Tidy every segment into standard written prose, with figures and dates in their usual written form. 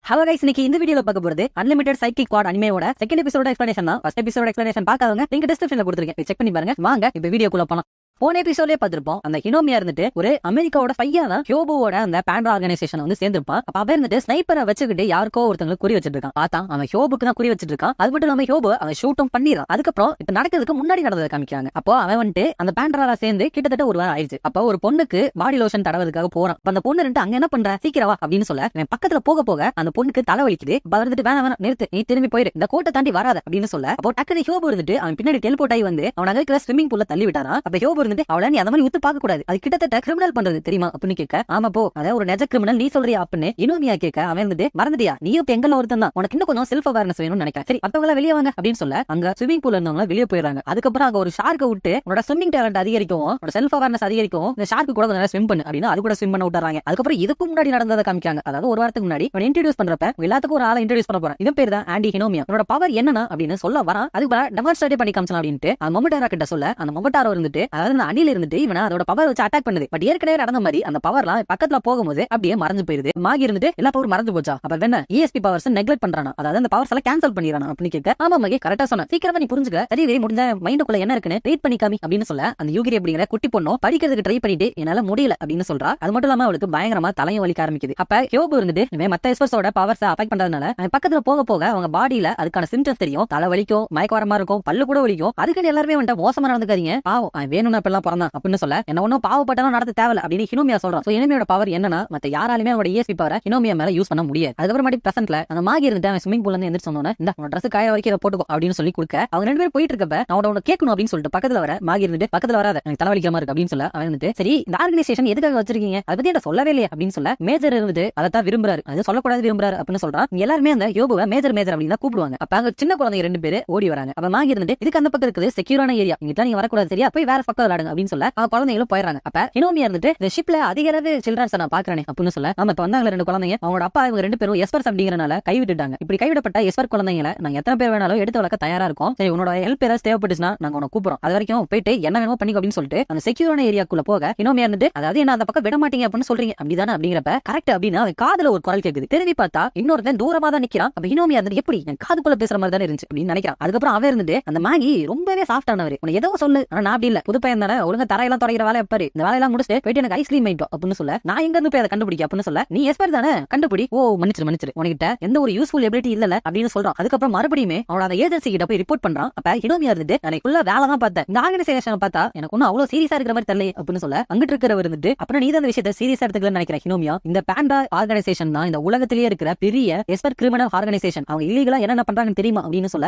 Hello guys, இன்னைக்கு இந்த வீடியோல பார்க்க போறது அன்லிமிட்டட் சைக்கிக் குவாட் அனிமேவோட செகண்ட் எபிசோட எக்ஸ்பிளனேஷன் தான். ஃபர்ஸ்ட் எபிசோட எக்ஸ்பிளனேஷன் பார்க்காதவங்க லிங்க் டிஸ்கிரிப்ஷன்ல கொடுத்துருக்கேன், செக் பண்ணி பாருங்க. வாங்க இப்ப வீடியோக்குள்ள போலாம். போன எபிசோட்லயே பார்த்திருப்போம், அந்த ஹினோமியா இருந்துட்டு ஒரு அமெரிக்காவோட பையன் தான் ஹியோபோவோட அந்த பேண்டா ஆர்கனைசேஷன் வந்து சேர்ந்திருப்பான். அப்ப அவன் இருந்துட்டு ஸ்னைப்பரை வச்சுக்கிட்டு யாருக்கோ ஒருத்தங்களுக்கு குறி வச்சிட்டு இருக்கான். பார்த்தா அவன் ஹியோபுக்கு தான் குறி வச்சிட்டு இருக்கான். அது மட்டும் இல்லாம ஹியோபோ அவன் ஷூட்டும் பண்ணிடுறான். அதுக்கப்புறம் இப்ப நடக்கிறதுக்கு முன்னாடி நடந்ததை காமிக்கிறாங்க. அப்போ அவன் வந்துட்டு அந்த பேண்டரால சேர்ந்து கிட்டத்தட்ட ஒரு வாரம் ஆயிடுச்சு. அப்போ ஒரு பொண்ணுக்கு பாடி லோஷன் தடவதுக்காக போறான். அந்த பொண்ணு ரெண்டு அங்க என்ன பண்ற, சீக்கிரவா அப்படின்னு சொல்ல அவன் பக்கத்துல போக போக அந்த பொண்ணுக்கு தலை வலிக்குது. வந்துட்டு வேணாம் வேணாம் நிறுத்து, நீ திரும்பி போயிரு, இந்த கோட்டை தாண்டி வராத அப்படின்னு சொல்ல அப்போ டக்குனு ஹியோபோ இருந்துட்டு அவன் பின்னாடி டெலிபோர்ட் ஆகி வந்து அவன் அங்க இருக்கிற ஸ்விமிங் பூல்ல தள்ளி விட்டாரான். அப்ப ஹியோபோ இருந்துட்டு அவளை நீ அந்த மாதிரி உத்து பார்க்க கூடாது, அது கிட்டத்தட்ட கிரிமினல் பண்றது தெரியுமா அப்படின்னு கேட்க, ஆமா போ அத ஒரு நெஜ கிரிமினல் நீ சொல்றியா அப்படின்னு இனோமியா கேட்க, அவன் இருந்துட்டு மறந்துட்டியா, நீயும் இப்ப எங்கல ஒருத்தன் தான், உனக்கு இன்னும் கொஞ்சம் செல்ஃப் அவேர்னஸ் வேணும்னு நினைக்கிறேன், சரி மத்தவங்க வெளியே வாங்க அப்படின்னு சொல்ல அங்க ஸ்விமிங் பூல்ல இருந்தவங்க வெளியே போயிடுறாங்க. அதுக்கப்புறம் அங்க ஒரு ஷார்க்கை விட்டு உன்னோட ஸ்விமிங் டேலண்ட் அதிகரிக்கும், உன்னோட செல்ஃப் அவேர்னஸ் அதிகரிக்கும், இந்த ஷார்க்கு கூட கொஞ்சம் ஸ்விம் பண்ணு அப்படின்னு அது கூட ஸ்விம் பண்ண விட்டுறாங்க. அதுக்கப்புறம் இதுக்கு முன்னாடி நடந்ததை காமிக்காங்க. அதாவது ஒரு வாரத்துக்கு முன்னாடி அவன் இன்ட்ரோடியூஸ் பண்றப்ப எல்லாத்துக்கும் ஒரு ஆளை இன்ட்ரோடியூஸ் பண்ண போறான். இதன் பேர் தான் ஆண்டி ஹினோமியா. உன்னோட பவர் என்னன்னா அப்படின்னு சொல்ல வரான். அதுக்கு டெமான்ஸ்ட்ரேட் பண்ணி காமிச்சலாம் அப்படின்ட்டு அந்த மொமட்டாரா கிட்ட சொல்ல அந்த மொமட்டாரோ இருந்துட்டு அதாவது அந்த அணில இருந்துட்டு இவனை அதோட பவர் வச்சு அட்டாக் பண்ணுது. பட் ஏற்கனவே நடந்த மாதிரி அந்த பவர்லாம் பக்கத்துல போகும்போது அப்படியே மறைஞ்சு போயிருது. மாகி இருந்துட்டு எல்லா பவர் மறந்து போச்சா, அப்ப என்ன ESP பவர்ஸ் நெக்லெக்ட் பண்றானா, அதாவது அந்த பவர்ஸ் எல்லாம் கேன்சல் பண்ணிடுறானா அப்படின்னு கேட்க, ஆமா மாகி கரெக்டா சொன்ன, சீக்கிரமா நீ புரிஞ்சுக்க, சரி வெறி முடிஞ்ச மைண்டுக்குள்ள என்ன இருக்குன்னு ரீட் பண்ணி காமி அப்படின்னு சொல்ல அந்த யூகிரி அப்படிங்கிற குட்டி பொண்ணும் படிக்கிறதுக்கு ட்ரை பண்ணிட்டு என்னால முடியல அப்படின்னு சொல்றா. அது மட்டும் இல்லாம அவளுக்கு பயங்கரமா தலையும் வலிக்க ஆரம்பிக்குது. அப்ப ஹியோபோ இருந்துட்டு மத்த எஸ்பர்ஸோட பவர்ஸ் அஃபெக்ட் பண்றதுனால பக்கத்துல போக போக அவங்க பாடியில அதுக்கான சிம்டம்ஸ் தெரியும், தலை வலிக்கும், மயக்க வரமா இருக்கும், பல்லு கூட வலிக்கும். அதுக்கு எல்லாருமே வந்துட்டு மோசமா நடந்துக்காதீங்க, பாவம் வேணும்னு அப்பெல்லாம் பிறந்தான் அப்படின்னு சொல்ல என்ன ஒன்னும் பாவப்பட்டாலும் நடத்த தேவையில்ல அப்படின்னு ஹினோமியா சொல்றான். சோ ஹினோமியோட பவர் என்னன்னா மத்த யாராலுமே அவரோட ESP பவரை ஹினோமியா மேல யூஸ் பண்ண முடியாது. அதுக்கப்புறம் பிரசன்ட்ல அந்த மாகி இருந்துட்டு அவன் ஸ்விமிங் பூல்ல இருந்து எந்திரிச்சு சொன்னோன்னே இந்த உன் ட்ரெஸ் காய வரைக்கும் இதை போட்டுக்கோ அப்படின்னு சொல்லி கொடுக்க அவங்க ரெண்டு பேரும் போயிட்டு இருக்கப்ப நான் உன்னை கேட்கணும் அப்படின்னு சொல்லிட்டு பக்கத்துல வர மாகி இருந்துட்டு பக்கத்துல வராத, எனக்கு தலைவலிக்காம இருக்கு அப்படின்னு சொல்ல அவன் இருந்துட்டு சரி இந்த ஆர்கனைசேஷன் எதுக்காக வச்சிருக்கீங்க அதை பத்தி என்ன சொல்லவே இல்லையா அப்படின்னு சொல்ல மேஜர் இருந்துட்டு அதைத்தான் விரும்புறாரு, அது சொல்லக்கூடாது விரும்புறாரு அப்படின்னு சொல்றான். எல்லாருமே அந்த யோபுவை மேஜர் மேஜர் அப்படின்னு தான் கூப்பிடுவாங்க. அப்ப அங்க சின்ன குழந்தைங்க ரெண்டு பேரு ஓடி வராங்க. அப்ப மாகி இருந்துட்டு இதுக்கு அந்த பக்கம் இருக்குது செக்யூரான ஏரியா, இங்க நீங்க வரக்கூடாது, சரியா போய் வேற பக்கம் விளையாடுங்க அப்படின்னு சொல்ல குழந்தைகளும் போயிடறாங்க. அப்ப ஹினோமியா இருந்துட்டு இந்த ஷிப்ல அதிக அளவு சில்ட்ரன்ஸ் நான் பாக்குறேன் அப்படின்னு சொல்ல நம்ம இப்ப வந்தாங்க ரெண்டு குழந்தைங்க, அவங்களோட அப்பா இவங்க ரெண்டு பேரும் எஸ்பர்ஸ் அப்படிங்கறனால கைவிட்டுட்டாங்க. இப்படி கைவிடப்பட்ட எஸ்பர் குழந்தைங்களை நாங்க எத்தனை பேர் வேணாலும் எடுத்து வளர்க்க தயாரா இருக்கும், சரி உன்னோட ஹெல்ப் ஏதாவது தேவைப்பட்டுச்சுன்னா நாங்க உனக்கு கூப்பிடுறோம், அது வரைக்கும் போயிட்டு என்ன வேணுமோ பண்ணிக்கோ அப்படின்னு சொல்லிட்டு அந்த செக்யூரான ஏரியாக்குள்ள போக ஹினோமியா இருந்துட்டு அதாவது என்ன அந்த பக்கம் விட மாட்டீங்க அப்படின்னு சொல்றீங்க அப்படிதானே அப்படிங்கிறப்ப கரெக்ட் அப்படின்னு அவன் காதுல ஒரு குரல் கேக்குது. திரும்பி பார்த்தா இன்னொருத்தன் தூரமா தான் நிக்கிறான். அப்ப ஹினோமியா இருந்துட்டு எப்படி என் காதுக்குள்ள பேசுற மாதிரி தானே இருந்துச்சு அப்படின்னு நினைக்கிறான். அதுக்கப்புறம் அவன் இருந்துட்டு அந்த மாகி ரொம்பவே சாஃப்டானவர், உனக்கு ஏதோ சொல்லு, ஆனா நான் அப்படி இல்ல, புது பையன் தானே, ஒழுங்கா தரையெல்லாம் தொடங்கிற வேலை எப்பாரு, இந்த வேலையெல்லாம் முடிச்சுட்டு போயிட்டு எனக்கு ஐஸ்கிரீம் வாங்கிட்டோம் அப்படின்னு சொல்ல நான் எங்க இருந்து போய் அதை கண்டுபிடிக்க அப்படின்னு சொல்ல நீ எஸ்பர் தானே கண்டுபிடி, ஓ மன்னிச்சிரு உனக்கிட்ட எந்த ஒரு யூஸ்ஃபுல் எபிலிட்டி இல்ல அப்படின்னு சொல்றான். அதுக்கப்புறம் மறுபடியும் அவனோட அந்த ஏஜென்சி கிட்ட போய் ரிப்போர்ட் பண்றான். அப்ப ஹினோமியா இருந்துட்டு எனக்கு ஃபுல்லா வேலை தான் பார்த்தேன், இந்த ஆர்கனைசேஷன் பார்த்தா எனக்கு ஒன்னும் அவ்வளவு சீரியஸா இருக்கிற மாதிரி தெரியல அப்படின்னு சொல்ல அங்கிட்டு இருக்கிறவர் இருந்துட்டு அப்புறம் நீ தான் இந்த விஷயத்தை சீரியஸா எடுத்துக்கலன்னு நினைக்கிறேன் ஹினோமியா, இந்த பேண்டா ஆர்கனைசேஷன் தான் இந்த உலகத்திலேயே இருக்கிற பெரிய எஸ்பர் கிரிமினல் ஆர்கனைசேஷன், அவங்க இல்லீகலா என்ன பண்றாங்கன்னு தெரியுமா அப்படின்னு சொல்ல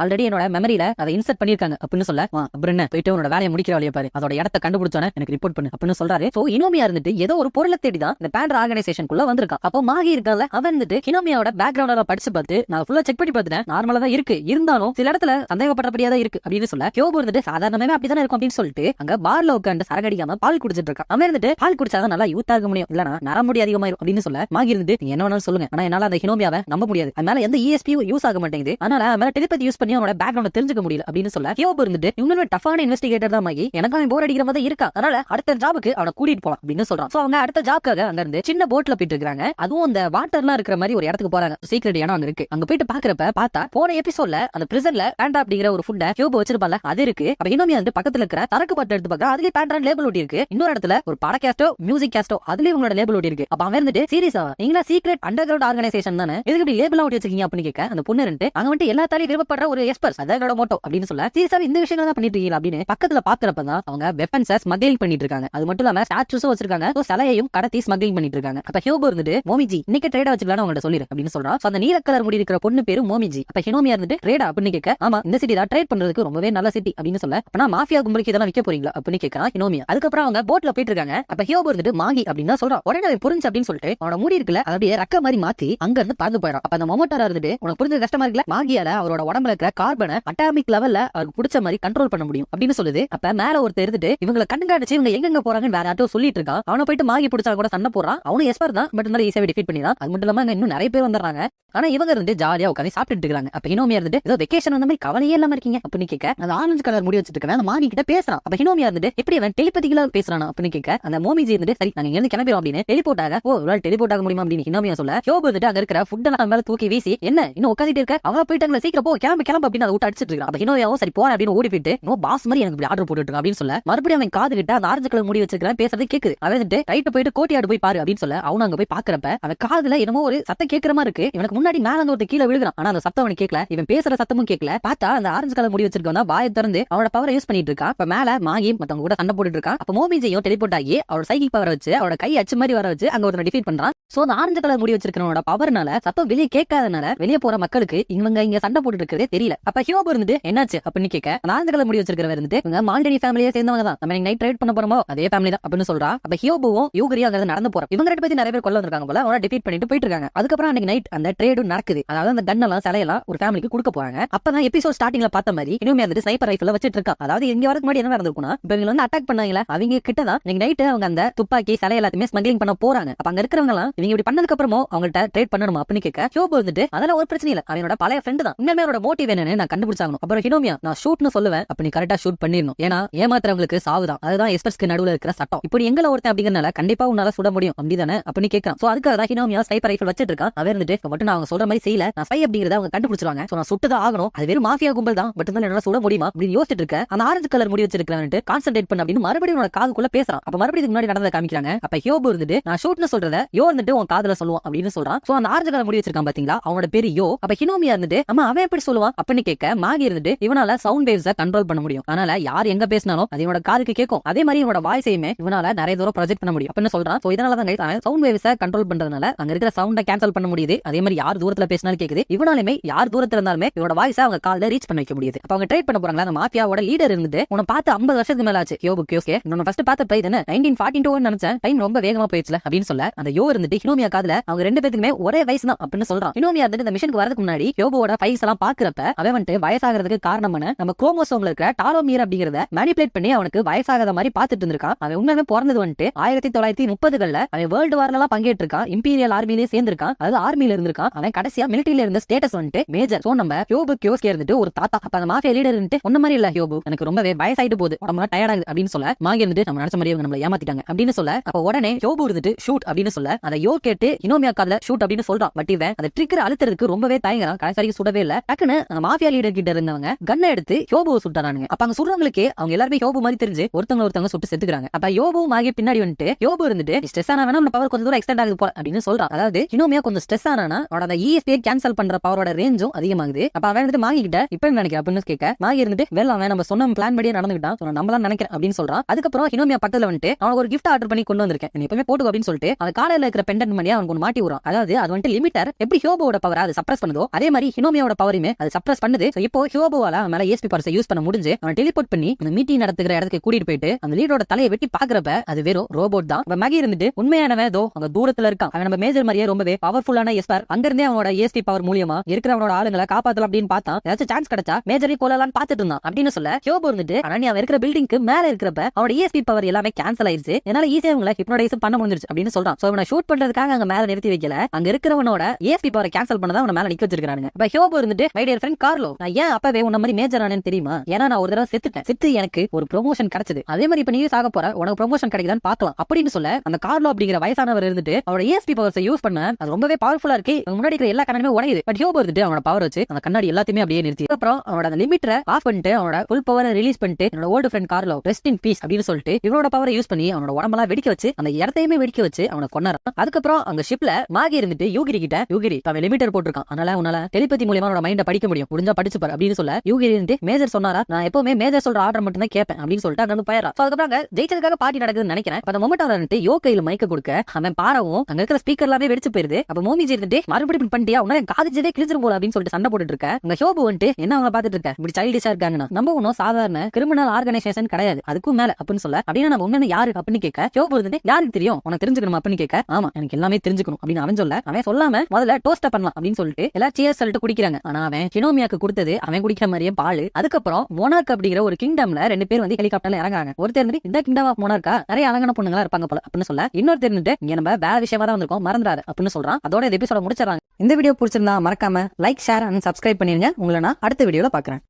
ஆல்ரெடி என்னோட மெமரியில அதை இன்சர்ட் பண்ணிருக்காங்க அப்படின்னு சொல்ல அப்புறம் என்ன போயிட்டு உன்னோட வேலையை முடிக்கிற வழியை பாரு, அதோட இடத்தை கண்டுபிடிச்சோன்னு எனக்கு ரிப்போர்ட் பண்ணு அப்படின்னு சொல்றாரு. சோ ஹினோமியா இருந்துட்டு ஏதோ ஒரு பொருளை தேடி தான் இந்த பேண்டா ஆர்கனைசேஷனுக்குள்ள வந்திருக்கான். அப்போ மாகி இருக்கல அவன் வந்துட்டு ஹினோமியாவோட பேக்ரவுண்ட்ல படிச்சு பார்த்து நான் ஃபுல்லா செக் பண்ணி பார்த்துட்டேன், நார்மலா தான் இருக்கு, இருந்தாலும் சில இடத்துல சந்தேகப்பட்டபடியா தான் இருக்கு அப்படின்னு சொல்ல ஹியோபோ இருந்துட்டு சாதாரணமே அப்படிதான் இருக்கும் அப்படின்னு சொல்லிட்டு அங்க பார்ல உட்காந்து சரகடிக்காம பால் குடிச்சிட்டு இருக்கான். அவன் இருந்துட்டு பால் குடிச்சாதான் நல்லா யூத்தா இருக்க முடியும், இல்லனா நரமுடி அதிகமாயிரும் அப்படின்னு சொல்ல மாகி இருந்துட்டு நீங்க என்ன வேணாலும் சொல்லுங்க, ஆனா என்னால அந்த ஹினோமியாவை நம்ப முடியாது, அதனால எந்த ESP யூஸ் ஆக மாட்டேங்குது, அதனால அவன் டெலிபதி யூஸ் பண்ணி அவனோட பேக்ரவுண்ட் தெரிஞ்சுக்க முடியல அப்படின்னு சொல்ல ஹியோபோ இருந்துட்டு இன்னொரு டஃபான இன்வெஸ்டிகேட்டர் தான் மாகி, எனக்கு அவன் போர் அடிக்கிற மாதிரி இருக்கா, அதனால அடுத்த ஜாபுக்கு அவனை கூட்டிட்டு போலாம் அப்படின்னு சொல்றான். சோ அவங்க அடுத்த ஜாப்க்காக அங்க இருந்து சின்ன போட்ல போயிட்டு இருக்காங்க. அதுவும் அந்த வாட்டர்லாம் இருக்கிற மாதிரி ஒரு இடத்துக்கு போறாங்க, சீக்ரெட் இடம் அங்க இருக்கு. அங்க போயிட்டு பாக்குறப்ப பார்த்தா போன எபிசோட்ல அந்த பிரிசன்ல பேண்டா அப்படிங்கிற ஒரு ஃபுட்டை ஹியோபோ வச்சிருப்பால அது இருக்கு. அப்ப ஹினோமியா வந்து பக்கத்துல இருக்கிற தரக்கு பாட்டு எடுத்து பாக்க அதுலயே பேண்டான்னு லேபிள் ஒட்டி இருக்கு. இன்னொரு இடத்துல ஒரு பாடகாஸ்டோ மியூசிக் காஸ்டோ அதுலயே உங்களோட லேபிள் ஒட்டி இருக்கு. அப்ப அவன் இருந்துட்டு சீரியஸா நீங்களா சீக்ரெட் அண்டர் கிரவுண்ட் ஆர்கனைசேஷன் தானே, எதுக்கு இப்படி லேபிள் ஒட்டி வச்சிருக்கீங்க அப்படின்னு கேட்க அந்த பொண்ணு ரெண்டு அங்க வந்து எல்லாத்தாலையும் விருப்பப்படுற ஒரு எஸ்பர்ஸ் அதோட மோட்டோ அப்படின்னு சொல்ல சீரியஸா இந்த விஷயங்கள் தான் பண்ணிட்டு இருக்கீங்க அப்படின்னு பக்கத்துல பாக்குறப்பதான் அவங்க வெப்பன்ஸை ஸ்மக்லிங் பண்ணிட்டு இருக்காங்க. அது மட்டும் இல்லாம ஸ்டாச்சுஸும் வச்சிருக்காங்க, சிலையையும் கடத்தி ஸ்மக்லிங் பண்ணிட்டு இருக்காங்க. அப்ப ஹியோபோ இருந்துட்டு மோமிஜி இன்னைக்கு ட்ரேடா வச்சுக்கலாம்னு அவங்கள்ட்ட சொல்லிரு அப்படின்னு சொல்றான். அந்த நீல கலர் முடி இருக்கிற பொண்ணு பேரு மோமிஜி. அப்ப ஹினோமியா இருந்துட்டு ட்ரேடா அப்படின்னு கேட்க ஆமா இந்த சிட்டி தான் ட்ரேட் பண்றதுக்கு ரொம்பவே நல்ல சிட்டி அப்படின்னு சொல்ல அப்பனா மாஃபியா கும்பலுக்கு இதெல்லாம் விற்க போறீங்களா அப்படின்னு கேட்கறான் ஹினோமியா. அதுக்கப்புறம் அவங்க போட்ல போயிட்டு இருக்காங்க. அப்ப ஹியோபோ இருந்துட்டு மாகி அப்படின்னு சொல்றான். உடனே புரிஞ்சு அப்படின்னு சொல்லிட்டு அவனோட முடி இருக்குல்ல அப்படியே ரக்க மாதிரி மாத்தி அங்க இருந்து பறந்து போயிடும். அப்ப அந்த மொமோட்டாரா இருந்துட்டு உனக்கு புரிஞ்ச கஷ்டமா இருக்குல்ல, மாகியால அவரோட உடம்புல இருக்கிற கார்பனை அட்டாமிக் லெவல்ல அவருக்கு பிடிச்ச மாதிரி கண்ட்ரோல் பண்ண முடியும் அப்படின்னு சொல்லுது. அப்ப மேல ஒருத்தர் இருந்துட்டு இவங்களை கண்காணிச்சு இவங்க எங்க போறாங்கன்னு வேற யார்ட்டோ சொல்லிட்டு இருக்கான். அவனை போயிட்டு மாகி பிடிச்சா கூட சண்டை போடுறான். அவனும் எஸ்பர் தான், பட் இருந்தாலும் ஈஸியா டிஃபீட் பண்ணிதான். அது மட்டும் இல்லாம இன்னும் நிறைய பேர் வந்துடுறாங்க. ஆனா இவங்க இருந்து ஜாலியா உட்காந்து சாப்பிட்டு இருக்காங்க. அப்ப ஹினோமியா இருந்துட்டு ஏதோ வெக்கேஷன் வந்த மாதிரி கவலையே இல்லாம இருக்கீங்க அப்படின்னு கேட்க, அந்த ஆரஞ்சு கலர் முடி வச்சிட்டு இருக்க அந்த மாகி கிட்ட பேசுறான். அப்ப ஹினோமியா இருந்துட்டு எப்படி அவன் டெலிபதிகளா பேசுறானா அப்படின்னு கேட்க, அந்த மோமிஜி இருந்துட்டு சரி நாங்க இங்க கிளம்பிடும் அப்படின்னு டெலிபோர்ட் ஆக, ஒரு டெலிபோர்ட் ஆக முடியுமா அப்படின்னு ஹினோமியா சொல்ல, யோபு வந்துட்டு அங்க இருக்கிற ஃபுட் எல்லாம் மேல தூக்கி வீசி என்ன இன்னும் உட்காந்துட்டு இருக்க, அவங்க போயிட்டாங்களா சீக்கிரம் போ கிளம்பு கிளம்பு அப்படின்னு அதை விட்டு அடிச்சிட்டு இருக்கான். அப்ப ஹினோமியாவும் சரி போற அப்படின்னு ஓடி போயிட்டு நோ பாஸ் மாதிரி எனக்கு ஆர்டர் போட்டுட்டு அப்படின்னு சொல்ல, மறுபடியும் அவன் காது கிட்ட அந்த ஆரஞ்சு கலர் முடி வச்சிருக்கான் பேசுறது கேக்குது. அவன் வந்துட்டு ரைட் போயிட்டு கோட்டையாடு போய் பாரு அப்படின்னு சொல்ல, அவனும் அங்க போய் பாக்குறப்ப அவன் காதுல என்னமோ ஒரு சத்தம் கேட்கிற மாதிரி இருக்கு. இவனுக்கு முன்னாடி மேல அந்த ஒரு கீழே விழுகிறான். ஆனா அந்த சத்தம் அவனுக்கு கேட்கல, இவன் பேசுற சத்தமும் கேட்கல. பார்த்தா அந்த ஆரஞ்சு கலர் முடி வச்சிருக்கவன் வாயை திறந்து அவனோட பவரை யூஸ் பண்ணிட்டு இருக்கான். இப்ப மேல மாகி மத்தவங்க கூட சண்டை போட்டுட்டு இருக்கான். அப்ப மோமிஜையும் டெலிபோர்ட் ஆகி அவரோட சைக்கிக் பவரை வச்சு அவரோட கை அச்சு மாதிரி வர வச்சு அங்க ஒருத்தனை டிஃபீட் பண்றான். சோ அந்த ஆரஞ்சு கலர் முடி வச்சிருக்கிறவனோட பவர்னால சத்தம் வெளியே கேட்காதனால வெளியே போற மக்களுக்கு இவங்க இங்க சண்டை போட்டுட்டு இருக்கிறதே தெரியல. அப்ப ஹியோபு இருந்துட்டு என்னாச்சு அப்படின்னு கேட்க, அந்த ஆரஞ்சு கலர் முடி வச்சிருக்கிறவர் இருந்துட்டு இவங்க மால்டனி ஃபேமிலியே சேர்ந்தவங்க தான், நம்ம நைட் ரைட் பண்ண போறோமோ அதே ஃபேமிலி தான் அப்படின்னு சொல்றா. அப்ப ஹியோபுவும் யூகரியும் அங்க நடந்து போறோம். இவங்க ரெண்டு பத்தி நிறைய பேர் கொல்ல வந்திருக்காங்க போல, அவனை டிஃபீட் பண்ணிட்டு போயிட்டு இருக்காங்க. அதுக்கப்புறம் அன்னைக்கு நைட் அந்த ட்ரேடும் நடக்குது. அதாவது அந்த கன் எல்லாம் சிலையெல்லாம் ஒரு ஃபேமிலிக்கு கொடுக்க போறாங்க. அப்பதான் எபிசோட் ஸ்டார்டிங்ல பார்த்த மாதிரி இனிமே அந்த ஸ்னைப்பர் ரைஃபிள் வச்சிட்டு இருக்கான். அதாவது எங்க வரதுக்கு முன்னாடி என்ன நடந்திருக்கும்னா, இப்ப இவங்க வந்து அட்டாக் பண்ணாங்களா அவங்க கிட்ட தான் இன்னைக்கு நைட் அவங்க அந்த துப்பாக்கி சிலை எல்லாத்தையுமே ஸ்மக்லிங் பண்ண போறாங்க. அப்ப அங்க இருக்கிறவங்க எல்லாம் இவங்க இப்படி பண்ணதுக்கு அப்புறமும் அவங்கள்ட்ட ட்ரேட் பண்ணணுமா அப்படின்னு கேட்க, ஹியோபு வந்துட்டு அதெல்லாம் ஒரு பிரச்சனை இல்ல, அவனோட பழைய ஃப்ரெண்ட் தான், உண்மையுமே அவரோட மோட்டிவ் என்னன்னு நான் கண்டுபிடிச்சாகணும். அப்புறம் ஹினோமியா நான் ஷூட்னு சொல்லுவேன், அப்ப நீ கரெக்டா ஷூட் பண்ணிடணும், ஏன்னா ஏமாத்துறவங்களுக்கு சாவுதான், அதுதான் எஸ்பர்ஸ்க்கு நடுவுல இருக்கிற சட்டம். இப்படி எங்களை ஒருத்தன் அப்படிங்கறனால கண்டிப்பா உன்னால சுட முடியும் அப்படிதானே அப்படின்னு கேட்கறான். சோ அதுக்காக தான் ஹினோமியா ஸ்னைப்பர் ரைஃபிள் வச்சிட்டு இருக்கான். அவன் இருந்துட்டு மட்டும் நான் அவங்க சொல்ற மாதிரி செய்யல, நான் ஸ்பை அப்படிங்கறத அவங்க கண்டுபிடிச்சிருவாங்க, சோ நான் சுட்டுதான் ஆகணும், அது வெறும் மாஃபியா கும்பல் தான், பட் இருந்தாலும் என்னால சுட முடியுமா அப்படின்னு யோசிச்சுட்டு இருக்க. அந்த ஆரஞ்சு கலர் முடி வச்சிருக்கான்ட்டு கான்சென்ட்ரேட் பண்ண அப்படின்னு மறுபடியும் உனோட காதுக்குள்ள பேசுறான். அப்ப மறுபடியும் முன்னாடி நடந்தத காமிக்கிறாங்க. அப்ப ஹியோபு இருந்துட்டு நான் ஷூட்னு சொல்றத யோ இருந்துட்டு உன் காதுல சொல்லுவான் அப்படின்னு சொல்றான். சோ அந்த ஆரஞ்சு கலர் முடி வச்சிருக்கான் பாத்தீங்களா, அவனோட பேரு யோ. அப்ப ஹினோமியா இருந்துட்டு அம்மா அவன் எப்படி சொல்லுவான் அப்படின்னு கேட்க, மாகி இருந்துட்டு இவனால சவுண்ட் வேவ்ஸை கண்ட்ரோல் பண்ண முடியும், அதனால யார் எங்க பேசினாலும் அது இவனோட காதுக்கு கேட்கும், அதே மாதிரி இவனோட வாய்ஸையுமே இவனால நிறைய தூரம் ப்ரொஜெக்ட் பண்ண முடியும் அப்படின்னு சொல்றான். சோ இதனால தான் அவன் சவுண்ட் வேவ்ஸை கண்ட்ரோல் பண்றதுனால அங்க இருக்கிற சவுண்டை கேன்சல் பண்ண முடியுது, அதே மாதிரி யார் தூரத்துல பேசினாலும் கேக்குது, இவனாலுமே யார் தூரத்துல இருந்தாலுமே இவனோட வாய்ஸை அவங்க கால்ல ரீச் பண்ண வைக்க முடியுது. அப்ப அவங்க ட்ரேட் பண்ண போறாங்களா, அந்த மாஃபியாவோட லீடர் இருந்துட்டு உன்னை பார்த்து 50 வருஷத்துக்கு மேல ஆச்சு யோபு கியோஸ்கே, உன்னை ஃபர்ஸ்ட் பார்த்தப்ப இது என்ன 1942 நினைச்சேன், டைம் ரொம்ப வேகமா போயிடுச்சுல அப்படின்னு சொல்ல, அந்த யோ இருந்துட்டு ஹினோமியா காதுல அவங்க ரெண்டு பேருக்குமே ஒரே வயசு தான் அப்படின்னு சொல்றான். ஹினோமியா இருந்துட்டு இந்த மிஷனுக்கு வரதுக்கு முன்னாடி யோபுவோட ஃபைல்ஸ் எல்லாம் பாக்குறப்ப அவன் வந்துட்டு வயசாகிறதுக்கு காரணமான நம்ம குரோமோசோம்ல இருக்கிற டாலோமியர் அப்படிங்கறத மேனிபுலேட் பண்ணி அவனுக்கு வயசாகாத மாதிரி பாத்துட்டு இருந்திருக்கான். அவன் உண்மையுமே பிறந்தது வந்துட்டு 1930களில் அவன் வேர்ல்டு வார்ல எல்லாம் பங்கேற்று இருக்கான், இம்பீரியல் ஆர்மியிலே சேர்ந்திருக்கான், அதாவது ஆர்மியில இருந்திருக்கான். அவன் கடைசியா மிலிட்டரியில இருந்த ஸ்டேட்டஸ் வந்துட்டு மேஜர். சோ நம்ம யோபு கியோஸ்கே இருந்துட்டு ஒரு தாத்தா. அப்ப அந்த மாஃபியா லீடர் இருந்துட்டு ஒன்ன மாதிரி இல்ல யோபு, எனக்கு ரொம்பவே வயசாயிட்டு போகுது, உடம்புல டயர்ட் ஆகுது அப்படின்னு சொல்ல, மாகி இருந்துட்டு நம்ம நினைச்ச மாதிரி நம்மள ஏமாத்திட்டாங்க அப்படின்னு சொல்ல, அப்ப உடனே யோபு இருந்துட்டு ஷூட் அப்படின்னு சொல்ல, அதை யோ கேட்டு ஹினோமியா காதுல ஷூட் அப்படின்னு சொல்றான். பட் இவன் அந்த ட்ரிக்கர் அழுத்துறதுக்கு ரொம்பவே தயங்குறான், கடைசி சுடவே இல்ல. டக்குன்னு அந்த மாஃபியா லீடர் கிட்ட இருந்தவங்க கன்னை எடுத்து யோபுவை சுட்டானுங்க. அப்ப அங்க சுடுறவங்களுக்கு அவங்க எல்லாருமே யோபு மாதிரி தெரிஞ்சு ஒருத்தவங்க சுட்டு செத்துக்கிறாங்க. அப்ப யோபு மாகி பின்னாடி வந்துட்டு யோபு இருந்துட்டு ஸ்ட்ரெஸ் ஆனா வேணா நம்ம பவர் கொஞ்சம் தூரம் எக்ஸ்டெண்ட் ஆகுது போல அப்படின்னு சொல்றான். அதாவது ஹினோமியா கொஞ்சம் ஸ்ட்ரெஸ் ஆனா அவனோட அந்த ESP கேன்சல் பண்ற பவரோட ரேஞ்சும் அதிகமாகுது. அப்ப அவன் வந்துட்டு மாகி கிட்ட இப்ப நினைக்கிற அப்படின்னு கேட்க, மாகி இருந்துட்டு வெல்ல அவன் நம்ம சொன்ன பிளான் படியே நடந்துக்கிட்டான், நம்ம தான் நினைக்கிறேன் அப்படின்னு சொல்றான். அதுக்கப்புறம் ஹினோமியா பக்கத்துல வந்துட்டு அவனுக்கு ஒரு கிஃப்ட் ஆர்டர் பண்ணி கொண்டு வந்திருக்கேன், நீ எப்பவுமே போட்டு அப்படின்னு சொல்லிட்டு அந்த காலையில இருக்கிற பெண்டன்ட் மணியா அவனுக்கு ஒன்று மாட்டி விடுறான். அதாவது அது வந்துட்டு லிமிட்டர் எப்படி ஹியோபோட பவர் அது சப்ரஸ் பண்ணுதோ அதே மாதிரி ஹினோமியாவோட பவரையுமே அது சப்ரஸ் பண்ணுது. இப்போ ஹியோபோவால அவன் மேல ESP பவர்ஸை யூஸ் பண்ண முடிஞ்சு அவன் டெலிபோர்ட் பண்ணி அந்த மீட்டிங் நடத்துகிற இடத்துக்கு கூட்டிட்டு போயிட்டு அந்த லீடரோட தலையை வெட்டி பாக்குறப்ப அது வெறும் ரோபோட் தான். மகி இருந்துட்டு உண்மையானவன் ஏதோ அங்க தூரத்துல இருக்கான், அவன் நம்ம மேஜர் மாதிரியே ரொம்பவே பவர்ஃபுல்லான எஸ்பர். அங்க இருந்தே அவனோட ESP பவர் மூலியமா இருக்கிறவனோட ஆளுங்களை காப்பாத்தலாம் அப்படின்னு பார்த்தா ஏதாச்சும் சான்ஸ் கிடைச்சா மேஜரை கொல்லலாம்னு பாத்துட்டு இருந்தான் அப்படின்னு சொல்ல, ஹியோபோ இருந்துட்டு ஆனா நீ அவன் இருக்கிற பில்டிங்க்கு மேல இருக்கிறப்ப அவனோட ESP பவர் எல்லாமே கேன்சல் ஆயிருச்சு, என்னால ஈஸியா அவங்களை ஹிப்னோடைஸ் பண்ண முடிஞ்சிருச்சு அப்படின்னு சொல்றான். சோ அவனை ஷூட் பண்றதுக்காக அங்க மேல நிறுத்தி வைக்கல, அங்க இருக்கிறவனோட ESP பவரை கேன்சல் பண்ணதான் அவன மேல நிக்க வச்சிருக்கானுங்க. அப்ப ஹியோபோ இருந்துட்டு மை டியர் ஃப்ரெண்ட் கார்லோ, நான் ஏன் அப்பவே உன்ன மாதிரி மேஜர் ஆனேன்னு தெரியுமா, ஏன்னா நான் ஒரு தடவை செத்துட்டேன், செத்து எனக்கு ஒரு ப்ரொமோஷன் கிடைச்சது, அதே மாதிரி இப்ப நீ சாக போற, உனக்கு ப்ரொமோஷன் கிடைக்குதான்னு பார்க்கலாம் அப்படின்னு சொல்ல, அந்த கார்லோ அப்படிங்கிற வயசானவர் இருந்துட்டு அவரோட ESP பவர்ஸை யூஸ் பண்ண அது ரொம்பவே பவர்ஃபுல்லா இருக்கு, முன்னாடி இருக்கிற எல்லா கண்ணாடியுமே உடையுது. பட் ஹியோபோ இருந்துட்டு அவனோட பவர் வச்சு அந்த கண்ணாடி எல்லாத்தையுமே அப்படியே நிறுத்தி அப்புறம் அவனோட அந்த லிமிட்டரை ஆஃப் பண்ணிட்டு அவனோட ஃபுல் பவரை ரிலீஸ் பண்ணிட்டு என்னோட old friend Carlo rest in peace அப்படின்னு சொல்லிட்டு இவனோட பவரை யூஸ் பண்ணி அவனோட உடம்பெல்லாம் வெடிக்க வச்சு அந்த இடத்தையுமே வெடிக்க வச்சு அவனை கொன்னாரான். அதுக்கப்புறம் அங்க ஷிப்ல மாகி இருந்துட்டு யூகிரி கிட்ட, யூகிரி அவன் லிமிட்டர் போட்டிருக்கான், அதனால உன்னால டெலிபதி மூலமா அவனோட மைண்ட படிக்க முடியும், முடிஞ்சா படிச்சு பாரு அப்படின்னு சொல்ல, யூகிரி இருந்துட்டு மேஜர் சொன்னாரா, நான் எப்பவுமே மேஜர் சொல்ற ஆர்டர் மட்டும் தான் கேட்பேன் அப்படின்னு சொல்லிட்டு அங்க வந்து போயிடறா. அதுக்கப்புறம் அங்க ஜெயிச்சதுக்காக பார்ட்டி நடக்குதுன்னு நினைக்கிறேன். அந்த மொமெண்ட் அவன் யோ கையில மைக்க கொடுக்க அவன் பாரவும் அங்க இருக்கிற ஸ்பீக்கர் எல்லாமே வெடிச்சு போயிருது. அப்ப மோமிஜி இருந்துட்டு மறுபடியும் பண்ணிட்டியா, உன்னால காதுச்சதே கிழிச்சிரும் போல அப்படின்னு சொல்லிட்டு சண்டை போட்டுட்டு இருக்க. அங்க ஹியோபு வந்துட்டு என்ன அவங்க பாத்துட்டு இருக்க, இப்படி சைல்டிஷா இருக்காங்கன்னா நம்ம ஒன்னும் சாதாரண கிரிமினல் ஆர்கனைசேஷன் கிடையாது, அதுக்கும் மேல அப்படின்னு சொல்ல, அப்படின்னா நம்ம உண்மையான யாரு அப்படின்னு கேட்க, ஹியோபு இருந்துட்டு யாருக்கு தெரியும் உனக்கு தெரிஞ்சுக்கணும் அப்படின்னு கேட்க, ஆமா எனக்கு எல்லாமே தெரிஞ்சுக்கணும் அப்படின்னு அவன் சொல்ல, அவன் சொல்லாம முதல்ல டோஸ்ட் பண்ணலாம் அப்படின்னு சொல்லிட்டு எல்லாரும் சியர்ஸ் சொல்லிட்டு குடிக்கிறாங்க. ஆனா அவன் ஹினோமியாக்கு கொடுத்தது அவன் குடிக்கிற மாதிரியே பால். அதுக்கப்புறம் மோனாக் அப்படிங்கிற ஒரு கிங்டம்ல ரெண்டு பேர் வந்து ஹெலிகாப்டர்ல இறங்குறாங்க. ஒரு தெரிஞ்சு இந்த கிங்டம் ஆஃப் மோனார்க்கா நிறைய அழகான பொண்ணுங்களா இருப்பாங்க போல அப்படின்னு சொல்ல, இன்னொரு தெரிஞ்சுட்டு இங்க நம்ம வேற விஷயமா தான் வந்திருக்கோம், மறந்துடாது அப்படின்னு சொல்றான். அதோட இந்த எபிசோட முடிச்சிடறாங்க. இந்த வீடியோ பிடிச்சிருந்தா மறக்காம லைக், ஷேர் அண்ட் சப்ஸ்கிரைப் பண்ணிருங்க. உங்களை நான் அடுத்த வீடியோல பாக்குறேன்.